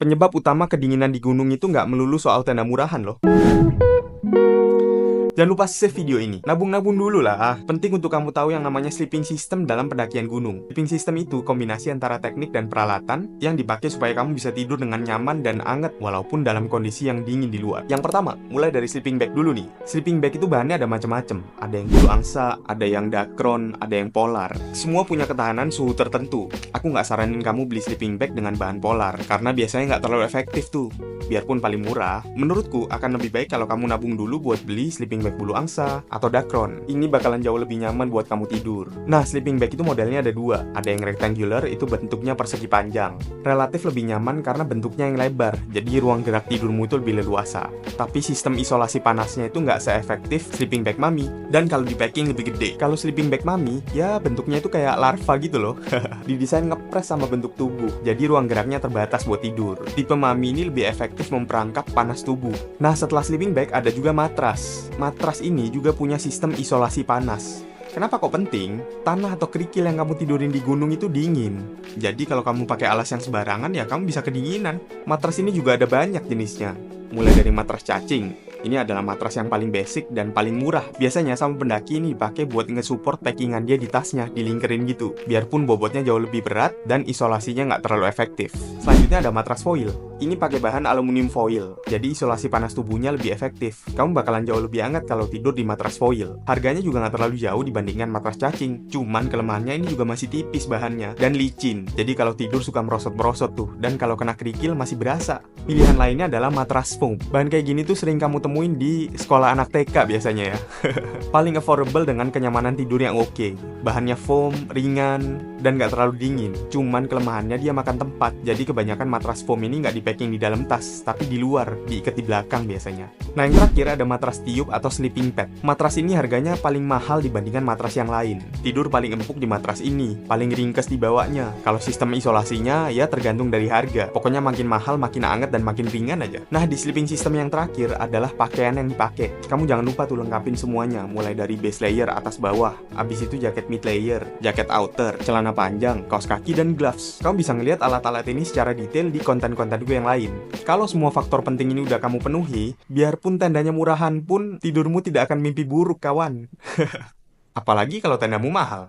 Penyebab utama kedinginan di gunung itu nggak melulu soal tenda murahan loh. Jangan lupa save video ini. Nabung-nabung dulu lah. Penting untuk kamu tahu yang namanya sleeping system dalam pendakian gunung. Sleeping system itu kombinasi antara teknik dan peralatan yang dipakai supaya kamu bisa tidur dengan nyaman dan anget walaupun dalam kondisi yang dingin di luar. Yang pertama, mulai dari sleeping bag dulu nih. Sleeping bag itu bahannya ada macam-macam. Ada yang bulu angsa, ada yang dacron, ada yang polar. Semua punya ketahanan suhu tertentu. Aku nggak saranin kamu beli sleeping bag dengan bahan polar karena biasanya nggak terlalu efektif tuh. Biarpun paling murah, menurutku akan lebih baik kalau kamu nabung dulu buat beli sleeping bag bulu angsa atau dacron. Ini bakalan jauh lebih nyaman buat kamu tidur. Nah, sleeping bag itu modelnya ada dua. Ada yang rectangular, itu bentuknya persegi panjang. Relatif lebih nyaman karena bentuknya yang lebar, jadi ruang gerak tidurmu itu lebih leluasa. Tapi sistem isolasi panasnya itu nggak seefektif sleeping bag mami. Dan kalau di packing lebih gede. Kalau sleeping bag mami, ya bentuknya itu kayak larva gitu loh. Didesain ngepres sama bentuk tubuh, jadi ruang geraknya terbatas buat tidur. Tipe mami ini lebih efektif memperangkap panas tubuh. Nah, setelah sleeping bag ada juga matras. Matras ini juga punya sistem isolasi panas. Kenapa kok penting? Tanah atau kerikil yang kamu tidurin di gunung itu dingin. Jadi kalau kamu pakai alas yang sembarangan ya kamu bisa kedinginan. Matras ini juga ada banyak jenisnya. Mulai dari matras cacing. Ini adalah matras yang paling basic dan paling murah. Biasanya sama pendaki ini dipakai buat nge-support packingan dia di tasnya, dilingkerin gitu. Biarpun bobotnya jauh lebih berat dan isolasinya nggak terlalu efektif. Selanjutnya ada matras foil. Ini pakai bahan aluminium foil, jadi isolasi panas tubuhnya lebih efektif. Kamu bakalan jauh lebih hangat kalau tidur di matras foil. Harganya juga nggak terlalu jauh dibandingkan matras cacing. Cuman kelemahannya ini juga masih tipis bahannya dan licin. Jadi kalau tidur suka merosot-merosot tuh, dan kalau kena kerikil masih berasa. Pilihan lainnya adalah matras foam. Bahan kayak gini tuh sering kamu temuin di sekolah anak TK biasanya ya. Paling affordable dengan kenyamanan tidur yang oke. Bahannya foam, ringan, dan nggak terlalu dingin. Cuman kelemahannya dia makan tempat. Jadi kebanyakan matras foam ini nggak packing di dalam tas, tapi di luar, diikat di belakang biasanya. Nah, yang terakhir ada matras tiup atau sleeping pad. Matras ini harganya paling mahal dibandingkan matras yang lain. Tidur paling empuk di matras ini, paling ringkes dibawanya. Kalau sistem isolasinya, ya tergantung dari harga. Pokoknya makin mahal, makin anget, dan makin ringan aja. Nah, di sleeping system yang terakhir adalah pakaian yang dipakai. Kamu jangan lupa tuh lengkapin semuanya, mulai dari base layer atas bawah, abis itu jaket mid layer, jaket outer, celana panjang, kaos kaki, dan gloves. Kamu bisa ngeliat alat-alat ini secara detail di konten-konten gue yang lain. Kalau semua faktor penting ini udah kamu penuhi, biarpun tendanya murahan pun tidurmu tidak akan mimpi buruk, kawan. Apalagi kalau tendamu mahal.